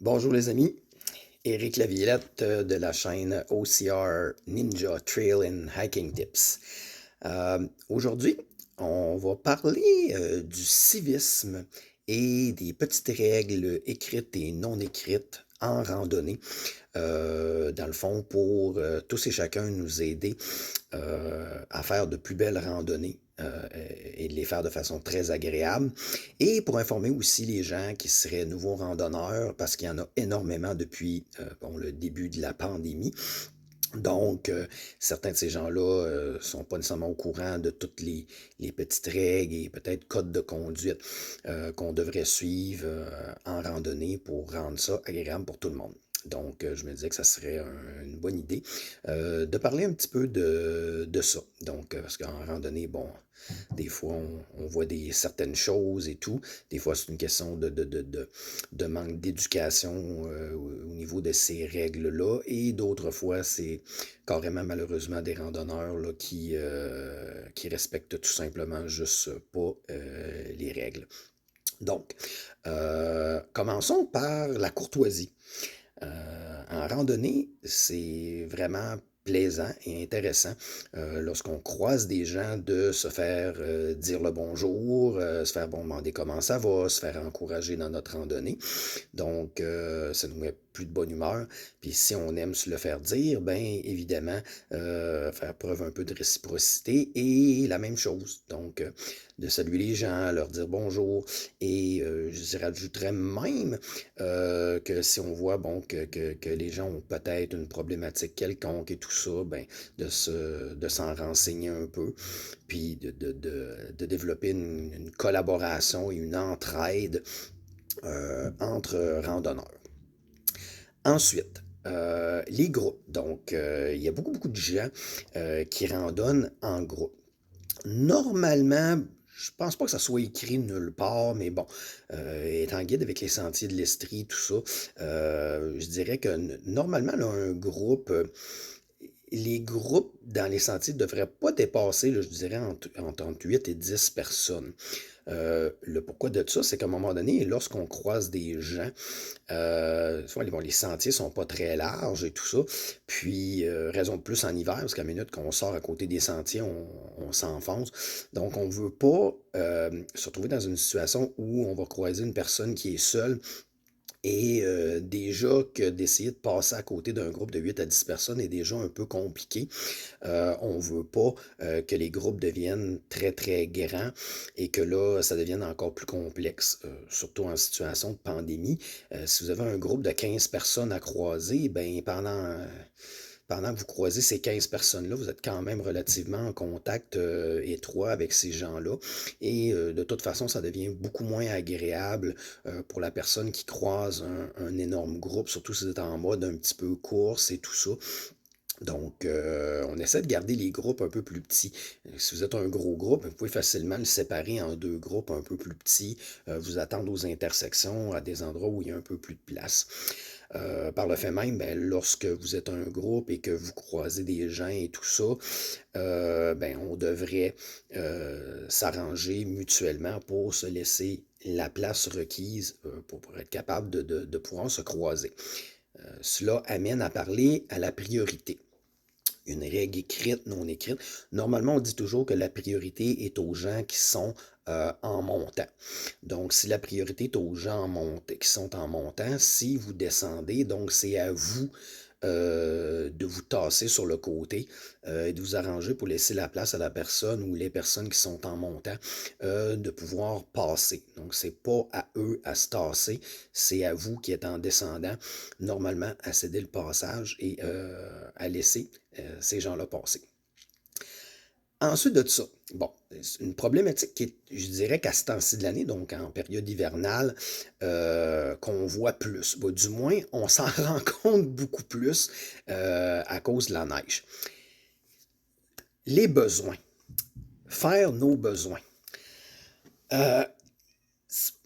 Bonjour les amis, Éric Lavillette de la chaîne OCR Ninja Trail and Hiking Tips. Aujourd'hui, on va parler du civisme et des petites règles écrites et non écrites en randonnée. Dans le fond, pour tous et chacun nous aider à faire de plus belles randonnées et de les faire de façon très agréable. Et pour informer aussi les gens qui seraient nouveaux randonneurs, parce qu'il y en a énormément depuis le début de la pandémie. Donc, certains de ces gens-là sont pas nécessairement au courant de toutes les petites règles et peut-être codes de conduite qu'on devrait suivre en randonnée pour rendre ça agréable pour tout le monde. Donc, je me disais que ça serait une bonne idée de parler un petit peu de ça. Donc, parce qu'en randonnée, bon, des fois, on voit certaines choses et tout. Des fois, c'est une question de manque d'éducation au niveau de ces règles-là. Et d'autres fois, c'est carrément, malheureusement, des randonneurs là, qui respectent tout simplement juste pas les règles. Donc, commençons par la courtoisie. En randonnée, c'est vraiment plaisant et intéressant lorsqu'on croise des gens de se faire dire le bonjour, se faire demander comment ça va, se faire encourager dans notre randonnée. Donc, ça nous met plus de bonne humeur. Puis si on aime se le faire dire, bien évidemment, faire preuve un peu de réciprocité et la même chose. Donc, de saluer les gens, leur dire bonjour. Et je rajouterais même que si on voit bon, que les gens ont peut-être une problématique quelconque et tout ça, ben, de s'en renseigner un peu, puis de développer une collaboration et une entraide entre randonneurs. Ensuite, les groupes. Donc, il y a beaucoup de gens qui randonnent en groupe. Normalement, je pense pas que ça soit écrit nulle part, mais bon, étant guide avec les sentiers de l'Estrie, tout ça, je dirais que normalement, là, un groupe, les groupes dans les sentiers ne devraient pas dépasser, là, je dirais, entre 8 et 10 personnes. Le pourquoi de ça, c'est qu'à un moment donné, lorsqu'on croise des gens, bon, les sentiers sont pas très larges et tout ça, puis raison de plus en hiver, parce qu'à la minute qu'on sort à côté des sentiers, on s'enfonce. Donc, on veut pas se retrouver dans une situation où on va croiser une personne qui est seule et déjà que d'essayer de passer à côté d'un groupe de 8 à 10 personnes est déjà un peu compliqué. On veut pas que les groupes deviennent très grands et que là, ça devienne encore plus complexe, surtout en situation de pandémie. Si vous avez un groupe de 15 personnes à croiser, ben pendant que vous croisez ces 15 personnes-là, vous êtes quand même relativement en contact étroit avec ces gens-là. Et de toute façon, ça devient beaucoup moins agréable pour la personne qui croise un énorme groupe, surtout si vous êtes en mode un petit peu course et tout ça. Donc, on essaie de garder les groupes un peu plus petits. Si vous êtes un gros groupe, vous pouvez facilement le séparer en deux groupes un peu plus petits, vous attendre aux intersections, à des endroits où il y a un peu plus de place. Par le fait même, ben, lorsque vous êtes un groupe et que vous croisez des gens et tout ça, ben, on devrait s'arranger mutuellement pour se laisser la place requise pour être capable de pouvoir se croiser. Cela amène à parler à la priorité. Une règle écrite, non écrite. Normalement, on dit toujours que la priorité est aux gens qui sont en montant. Donc, si la priorité est aux gens qui sont en montant, si vous descendez, donc c'est à vous de vous tasser sur le côté et de vous arranger pour laisser la place à la personne ou les personnes qui sont en montant de pouvoir passer. Donc, c'est pas à eux à se tasser, c'est à vous qui êtes en descendant, normalement, à céder le passage et à laisser ces gens-là passer. Ensuite de ça, bon, c'est une problématique qui est, je dirais qu'à ce temps-ci de l'année, donc en période hivernale, qu'on voit plus. Bah, du moins, on s'en rend compte beaucoup plus à cause de la neige. Les besoins. Faire nos besoins. Euh,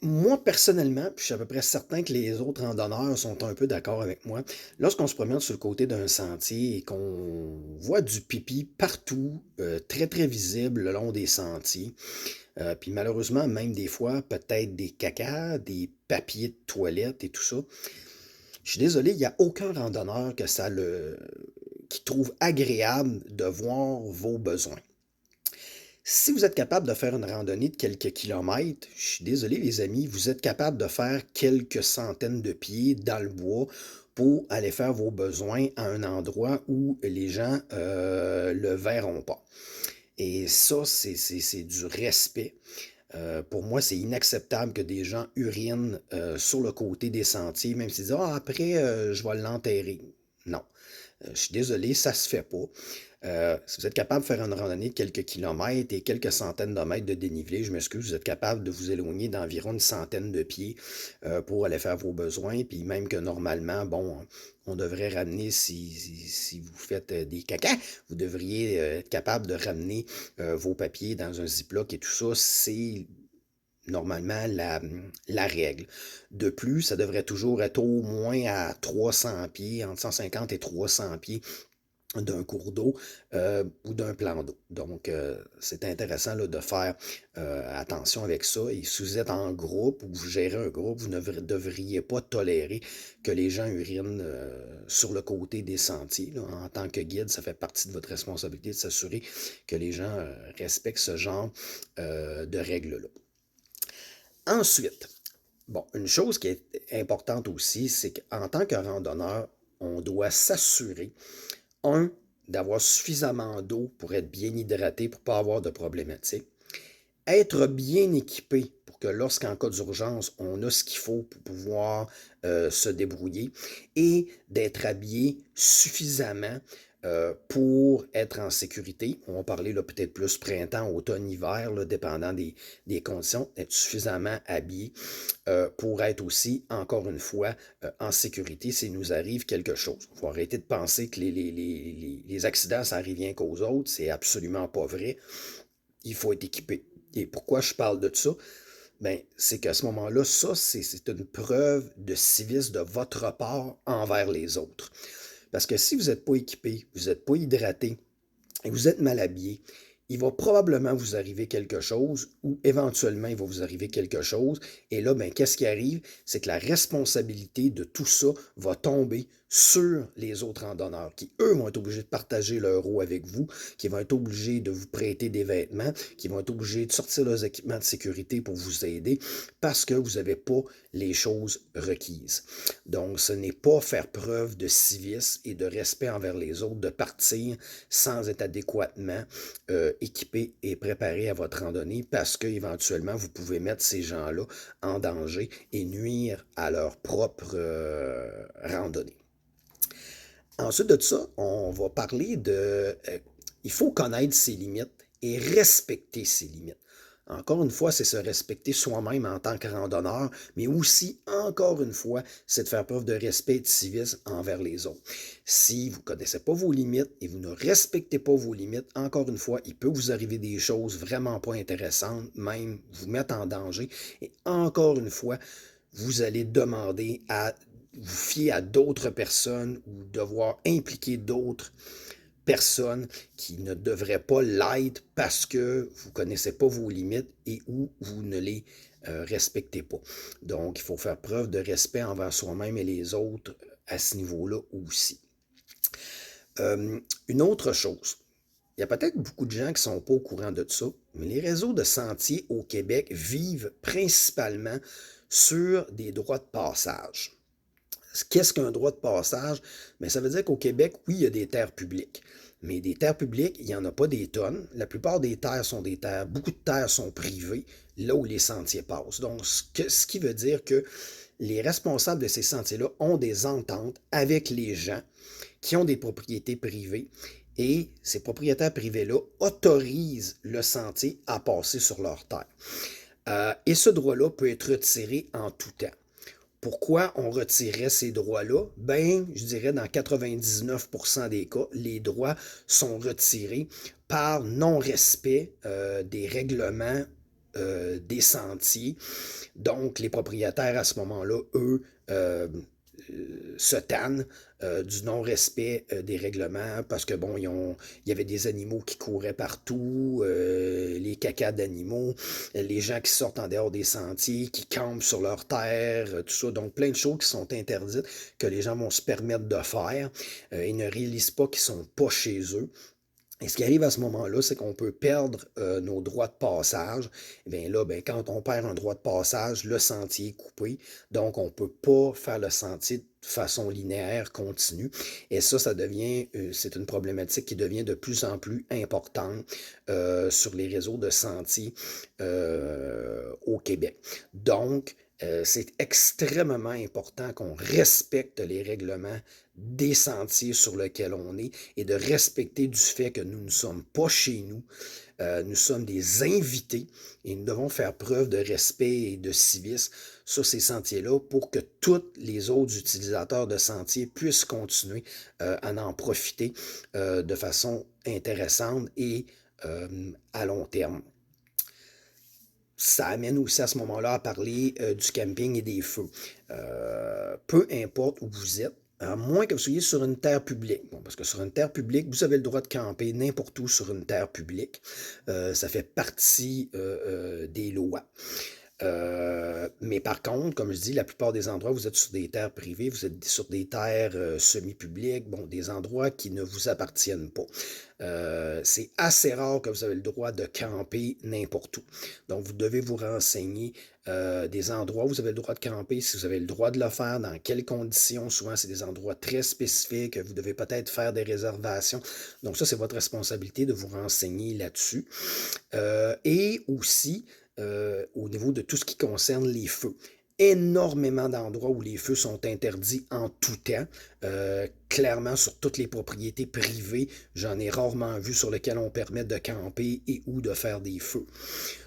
Moi, personnellement, puis je suis à peu près certain que les autres randonneurs sont un peu d'accord avec moi, lorsqu'on se promène sur le côté d'un sentier et qu'on voit du pipi partout, très visible le long des sentiers, puis malheureusement, même des fois, peut-être des cacas, des papiers de toilette et tout ça, Je suis désolé, il n'y a aucun randonneur qui trouve agréable de voir vos besoins. Si vous êtes capable de faire une randonnée de quelques kilomètres, je suis désolé les amis, vous êtes capable de faire quelques centaines de pieds dans le bois pour aller faire vos besoins à un endroit où les gens le verront pas. Et ça, c'est du respect. Pour moi, c'est inacceptable que des gens urinent sur le côté des sentiers, même s'ils disent «Ah, après, je vais l'enterrer». Non. Je suis désolé, ça se fait pas. Si vous êtes capable de faire une randonnée de quelques kilomètres et quelques centaines de mètres de dénivelé, je m'excuse, vous êtes capable de vous éloigner d'environ une centaine de pieds pour aller faire vos besoins. Puis même que normalement, bon, on devrait ramener, si vous faites des cacas, vous devriez être capable de ramener vos papiers dans un ziploc et tout ça. C'est normalement la règle. De plus, ça devrait toujours être au moins à 300 pieds, entre 150 et 300 pieds d'un cours d'eau ou d'un plan d'eau. Donc, c'est intéressant là, de faire attention avec ça. Et si vous êtes en groupe ou vous gérez un groupe, vous ne devriez pas tolérer que les gens urinent sur le côté des sentiers. Là. En tant que guide, ça fait partie de votre responsabilité de s'assurer que les gens respectent ce genre de règles-là. Ensuite, bon, une chose qui est importante aussi, c'est qu'en tant que randonneur, on doit s'assurer, d'avoir suffisamment d'eau pour être bien hydraté, pour ne pas avoir de problématiques. Être bien équipé pour que lorsqu'en cas d'urgence, on a ce qu'il faut pour pouvoir se débrouiller et d'être habillé suffisamment pour être en sécurité. On va parler là, peut-être plus printemps, automne, hiver, là, dépendant des conditions, être suffisamment habillé pour être aussi, encore une fois, en sécurité s'il nous arrive quelque chose. Il faut arrêter de penser que les accidents, ça arrive rien qu'aux autres. C'est absolument pas vrai. Il faut être équipé. Et pourquoi je parle de ça? Ben, c'est qu'à ce moment-là, ça, c'est une preuve de civisme de votre part envers les autres. Parce que si vous n'êtes pas équipé, vous n'êtes pas hydraté et vous êtes mal habillé, il va probablement vous arriver quelque chose ou éventuellement il va vous arriver quelque chose. Et là, ben, qu'est-ce qui arrive? C'est que la responsabilité de tout ça va tomber sur les autres randonneurs qui, eux, vont être obligés de partager leur eau avec vous, qui vont être obligés de vous prêter des vêtements, qui vont être obligés de sortir leurs équipements de sécurité pour vous aider parce que vous n'avez pas les choses requises. Donc, ce n'est pas faire preuve de civisme et de respect envers les autres, de partir sans être adéquatement équipé et préparé à votre randonnée parce qu'éventuellement, vous pouvez mettre ces gens-là en danger et nuire à leur propre randonnée. Ensuite de ça, on va parler de... il faut connaître ses limites et respecter ses limites. Encore une fois, c'est se respecter soi-même en tant que randonneur, mais aussi, encore une fois, c'est de faire preuve de respect et de civisme envers les autres. Si vous ne connaissez pas vos limites et vous ne respectez pas vos limites, encore une fois, il peut vous arriver des choses vraiment pas intéressantes, même vous mettre en danger. Et encore une fois, vous allez demander à vous fier à d'autres personnes ou devoir impliquer d'autres personnes qui ne devraient pas l'être parce que vous ne connaissez pas vos limites et ou vous ne les respectez pas. Donc, il faut faire preuve de respect envers soi-même et les autres à ce niveau-là aussi. Une autre chose, il y a peut-être beaucoup de gens qui ne sont pas au courant de ça, mais les réseaux de sentiers au Québec vivent principalement sur des droits de passage. Qu'est-ce qu'un droit de passage? Bien, ça veut dire qu'au Québec, oui, il y a des terres publiques. Mais des terres publiques, il n'y en a pas des tonnes. La plupart des terres sont des terres, beaucoup de terres sont privées, là où les sentiers passent. Donc, ce qui veut dire que les responsables de ces sentiers-là ont des ententes avec les gens qui ont des propriétés privées et ces propriétaires privés-là autorisent le sentier à passer sur leur terre. Et ce droit-là peut être retiré en tout temps. Pourquoi on retirerait ces droits-là? Ben, je dirais dans 99% des cas, les droits sont retirés par non-respect des règlements des sentiers. Donc, les propriétaires, à ce moment-là, eux, se tannent du non-respect des règlements parce que, bon, il y avait des animaux qui couraient partout, les cacas d'animaux, les gens qui sortent en dehors des sentiers, qui campent sur leur terre, tout ça. Donc, plein de choses qui sont interdites, que les gens vont se permettre de faire. Ils ne réalisent pas qu'ils sont pas chez eux. Et ce qui arrive à ce moment-là, c'est qu'on peut perdre nos droits de passage. Et bien là, ben, quand on perd un droit de passage, le sentier est coupé. Donc, on ne peut pas faire le sentier de façon linéaire, continue. Et ça devient, c'est une problématique qui devient de plus en plus importante sur les réseaux de sentiers au Québec. Donc, c'est extrêmement important qu'on respecte les règlements des sentiers sur lesquels on est et de respecter du fait que nous ne sommes pas chez nous, nous sommes des invités et nous devons faire preuve de respect et de civisme sur ces sentiers-là pour que tous les autres utilisateurs de sentiers puissent continuer à en profiter de façon intéressante et à long terme. Ça amène aussi à ce moment-là à parler du camping et des feux. Peu importe où vous êtes, à moins que vous soyez sur une terre publique. Bon, parce que sur une terre publique, vous avez le droit de camper n'importe où sur une terre publique. Ça fait partie des lois. Mais par contre, comme je dis, la plupart des endroits, vous êtes sur des terres privées, vous êtes sur des terres semi-publiques, bon, des endroits qui ne vous appartiennent pas. C'est assez rare que vous avez le droit de camper n'importe où. Donc, vous devez vous renseigner des endroits où vous avez le droit de camper, si vous avez le droit de le faire, dans quelles conditions. Souvent, c'est des endroits très spécifiques. Vous devez peut-être faire des réservations. Donc, ça, c'est votre responsabilité de vous renseigner là-dessus. Et aussi, au niveau de tout ce qui concerne les feux. Énormément d'endroits où les feux sont interdits en tout temps. Clairement, sur toutes les propriétés privées, j'en ai rarement vu sur lesquelles on permet de camper et ou de faire des feux.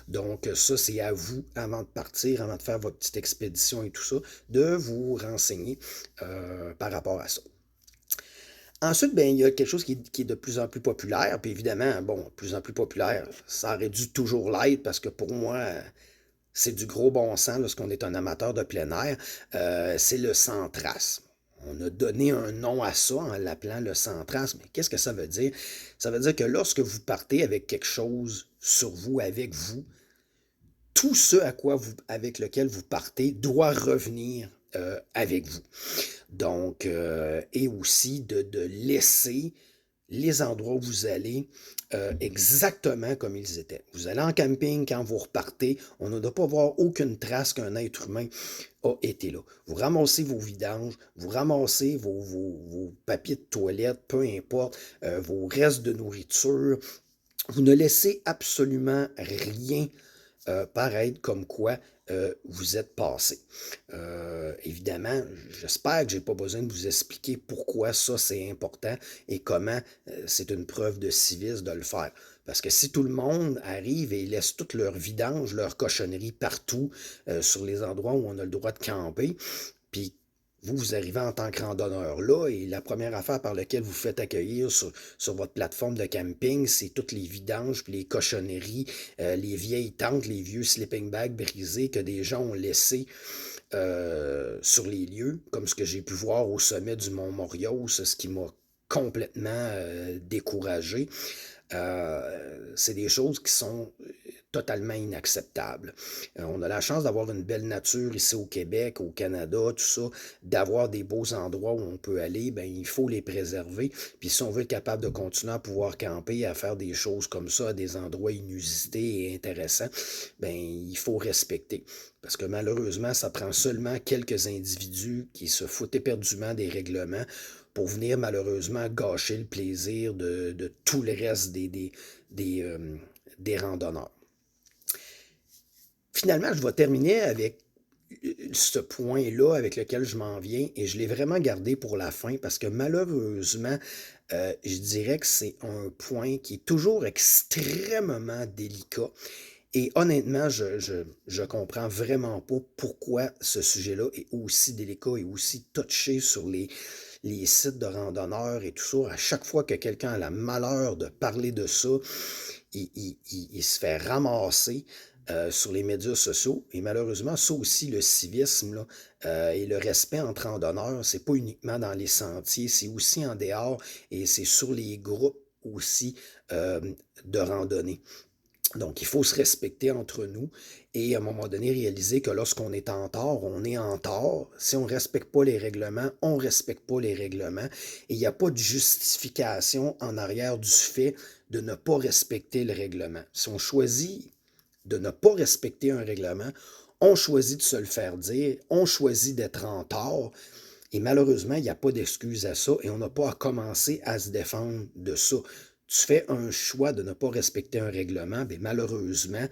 Donc ça, c'est à vous, avant de partir, avant de faire votre petite expédition et tout ça, de vous renseigner par rapport à ça. Ensuite, ben, il y a quelque chose qui est de plus en plus populaire, puis évidemment, bon, de plus en plus populaire, ça aurait dû toujours l'être, parce que pour moi, c'est du gros bon sens lorsqu'on est un amateur de plein air, c'est le centrasme. On a donné un nom à ça en l'appelant le centrasme. Mais qu'est-ce que ça veut dire? Ça veut dire que lorsque vous partez avec quelque chose sur vous, avec vous, tout ce avec lequel vous partez doit revenir avec vous. Donc, et aussi de laisser les endroits où vous allez exactement comme ils étaient. Vous allez en camping, quand vous repartez, on ne doit pas voir aucune trace qu'un être humain a été là. Vous ramassez vos vidanges, vous ramassez vos papiers de toilette, peu importe, vos restes de nourriture. Vous ne laissez absolument rien paraître comme quoi vous êtes passé. Évidemment, j'espère que je n'ai pas besoin de vous expliquer pourquoi ça c'est important et comment c'est une preuve de civisme de le faire. Parce que si tout le monde arrive et laisse toute leur vidange, leur cochonnerie partout sur les endroits où on a le droit de camper, puis vous arrivez en tant que randonneur là, et la première affaire par laquelle vous faites accueillir sur votre plateforme de camping, c'est toutes les vidanges, puis les cochonneries, les vieilles tentes, les vieux sleeping bags brisés que des gens ont laissés sur les lieux, comme ce que j'ai pu voir au sommet du Mont Morios, ce qui m'a complètement découragé. C'est des choses qui sont totalement inacceptables. On a la chance d'avoir une belle nature ici au Québec, au Canada, tout ça, d'avoir des beaux endroits où on peut aller, ben il faut les préserver. Puis si on veut être capable de continuer à pouvoir camper, à faire des choses comme ça, à des endroits inusités et intéressants, ben il faut respecter. Parce que malheureusement, ça prend seulement quelques individus qui se foutent éperdument des règlements pour venir malheureusement gâcher le plaisir de tout le reste des randonneurs. Finalement, je vais terminer avec ce point-là avec lequel je m'en viens et je l'ai vraiment gardé pour la fin parce que malheureusement, je dirais que c'est un point qui est toujours extrêmement délicat. Et honnêtement, je comprends vraiment pas pourquoi ce sujet-là est aussi délicat et aussi touché sur les sites de randonneurs et tout ça. À chaque fois que quelqu'un a le malheur de parler de ça, il se fait ramasser. sur les médias sociaux. Et malheureusement, ça aussi, le civisme là, et le respect entre randonneurs, c'est pas uniquement dans les sentiers, c'est aussi en dehors et c'est sur les groupes aussi euh, de randonnée. Donc, il faut se respecter entre nous et à un moment donné réaliser que lorsqu'on est en tort, on est en tort. Si on ne respecte pas les règlements, on ne respecte pas les règlements. Et il n'y a pas de justification en arrière du fait de ne pas respecter le règlement. Si on choisit de ne pas respecter un règlement, on choisit de se le faire dire, on choisit d'être en tort. Et malheureusement, il n'y a pas d'excuse à ça et on n'a pas à commencer à se défendre de ça. Tu fais un choix de ne pas respecter un règlement, bien malheureusement,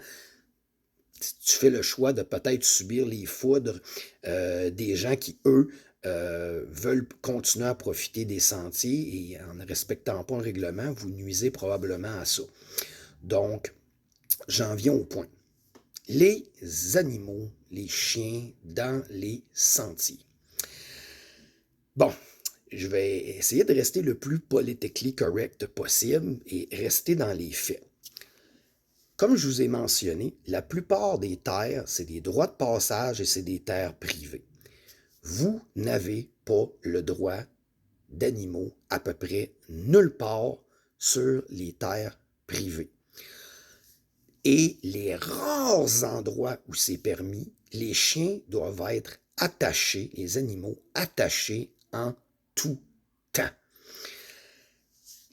tu fais le choix de peut-être subir les foudres des gens qui, eux, veulent continuer à profiter des sentiers et en ne respectant pas un règlement, vous nuisez probablement à ça. Donc, j'en viens au point. Les animaux, les chiens dans les sentiers. Bon, je vais essayer de rester le plus politically correct possible et rester dans les faits. Comme je vous ai mentionné, la plupart des terres, c'est des droits de passage et c'est des terres privées. Vous n'avez pas le droit d'animaux à peu près nulle part sur les terres privées. Et les rares endroits où c'est permis, les chiens doivent être attachés, les animaux attachés en tout temps.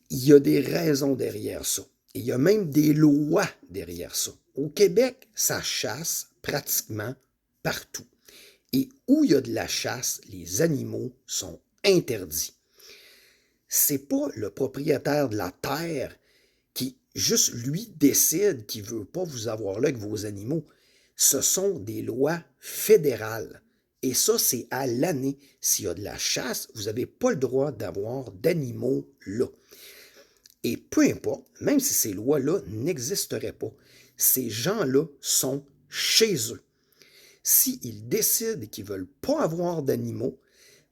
Il y a des raisons derrière ça. Et il y a même des lois derrière ça. Au Québec, ça chasse pratiquement partout. Et où il y a de la chasse, les animaux sont interdits. C'est pas le propriétaire de la terre qui, juste lui, décide qu'il ne veut pas vous avoir là avec vos animaux. Ce sont des lois fédérales. Et ça, c'est à l'année. S'il y a de la chasse, vous n'avez pas le droit d'avoir d'animaux là. Et peu importe, même si ces lois-là n'existeraient pas, ces gens-là sont chez eux. S'ils décident qu'ils ne veulent pas avoir d'animaux,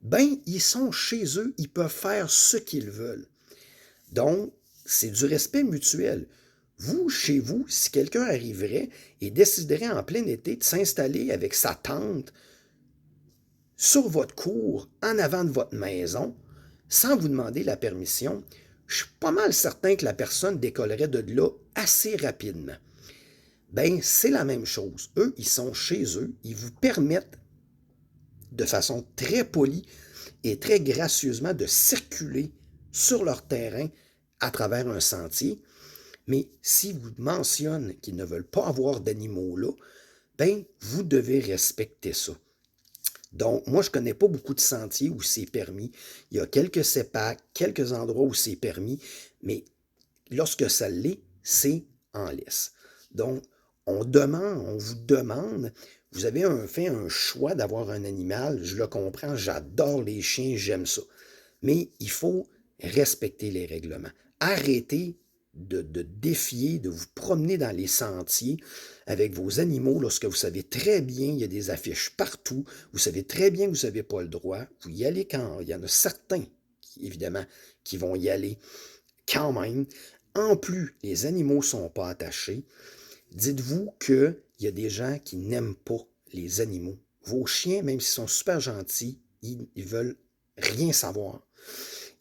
ben ils sont chez eux, ils peuvent faire ce qu'ils veulent. Donc, c'est du respect mutuel. Vous, chez vous, si quelqu'un arriverait et déciderait en plein été de s'installer avec sa tente sur votre cour, en avant de votre maison, sans vous demander la permission, je suis pas mal certain que la personne décollerait de là assez rapidement. Ben, c'est la même chose. Eux, ils sont chez eux, ils vous permettent de façon très polie et très gracieusement de circuler sur leur terrain à travers un sentier. Mais s'ils vous mentionnent qu'ils ne veulent pas avoir d'animaux là, ben, vous devez respecter ça. Donc, moi, je ne connais pas beaucoup de sentiers où c'est permis. Il y a quelques CEPAC, quelques endroits où c'est permis, mais lorsque ça l'est, c'est en laisse. Donc, on vous demande, vous avez fait un choix d'avoir un animal, je le comprends, j'adore les chiens, j'aime ça. Mais il faut respecter les règlements. Arrêtez de défier, de vous promener dans les sentiers avec vos animaux lorsque vous savez très bien, il y a des affiches partout, vous savez très bien que vous n'avez pas le droit, vous y allez quand, il y en a certains, évidemment, qui vont y aller quand même. En plus, les animaux ne sont pas attachés. Dites-vous qu'il y a des gens qui n'aiment pas les animaux. Vos chiens, même s'ils sont super gentils, ils veulent rien savoir.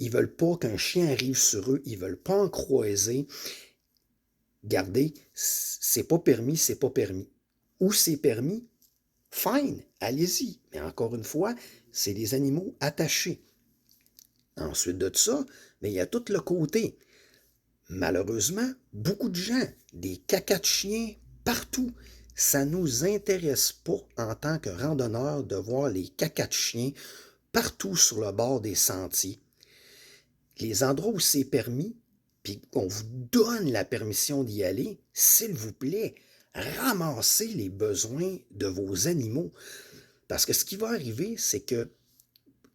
Ils veulent pas qu'un chien arrive sur eux, ils veulent pas en croiser. Gardez, c'est pas permis, c'est pas permis. Ou c'est permis, fine, allez-y. Mais encore une fois, c'est des animaux attachés. Ensuite de ça, mais il y a tout le côté. Malheureusement, beaucoup de gens, des cacas de chiens partout. Ça ne nous intéresse pas en tant que randonneurs de voir les cacas de chiens partout sur le bord des sentiers. Les endroits où c'est permis, puis qu'on vous donne la permission d'y aller, s'il vous plaît, ramassez les besoins de vos animaux. Parce que ce qui va arriver, c'est que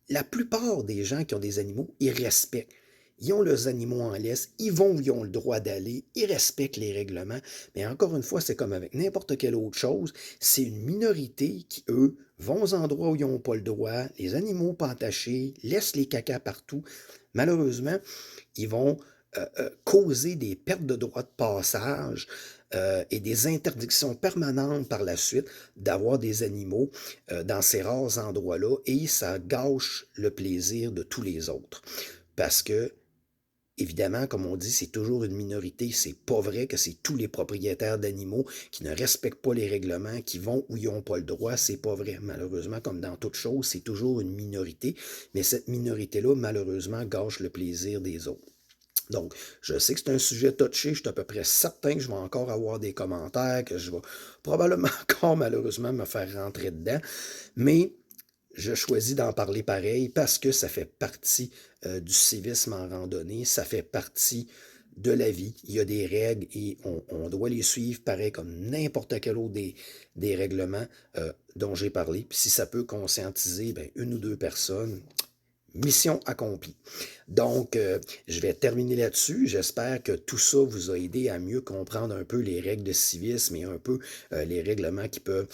la plupart des gens qui ont des animaux, ils respectent. Ils ont leurs animaux en laisse, ils vont où ils ont le droit d'aller, ils respectent les règlements. Mais encore une fois, c'est comme avec n'importe quelle autre chose, c'est une minorité qui, eux, vont aux endroits où ils n'ont pas le droit, les animaux pas attachés, laissent les cacas partout. Malheureusement, ils vont causer des pertes de droits de passage et des interdictions permanentes par la suite d'avoir des animaux dans ces rares endroits-là et ça gâche le plaisir de tous les autres. Parce que évidemment, comme on dit, c'est toujours une minorité. C'est pas vrai que c'est tous les propriétaires d'animaux qui ne respectent pas les règlements, qui vont où ils n'ont pas le droit. C'est pas vrai. Malheureusement, comme dans toute chose, c'est toujours une minorité. Mais cette minorité-là, malheureusement, gâche le plaisir des autres. Donc, je sais que c'est un sujet touché. Je suis à peu près certain que je vais encore avoir des commentaires, que je vais probablement encore, malheureusement, me faire rentrer dedans. Mais je choisis d'en parler pareil parce que ça fait partie du civisme en randonnée, ça fait partie de la vie. Il y a des règles et on doit les suivre pareil comme n'importe quel autre des règlements dont j'ai parlé. Puis si ça peut conscientiser ben, une ou deux personnes, mission accomplie. Donc, je vais terminer là-dessus. J'espère que tout ça vous a aidé à mieux comprendre un peu les règles de civisme et un peu les règlements qui peuvent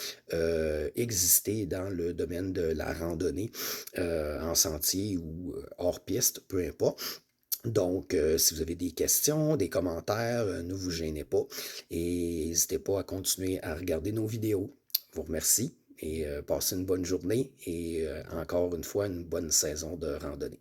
exister dans le domaine de la randonnée en sentier ou hors piste, peu importe. Donc, si vous avez des questions, des commentaires, ne vous gênez pas et n'hésitez pas à continuer à regarder nos vidéos. Je vous remercie et passez une bonne journée et encore une fois une bonne saison de randonnée.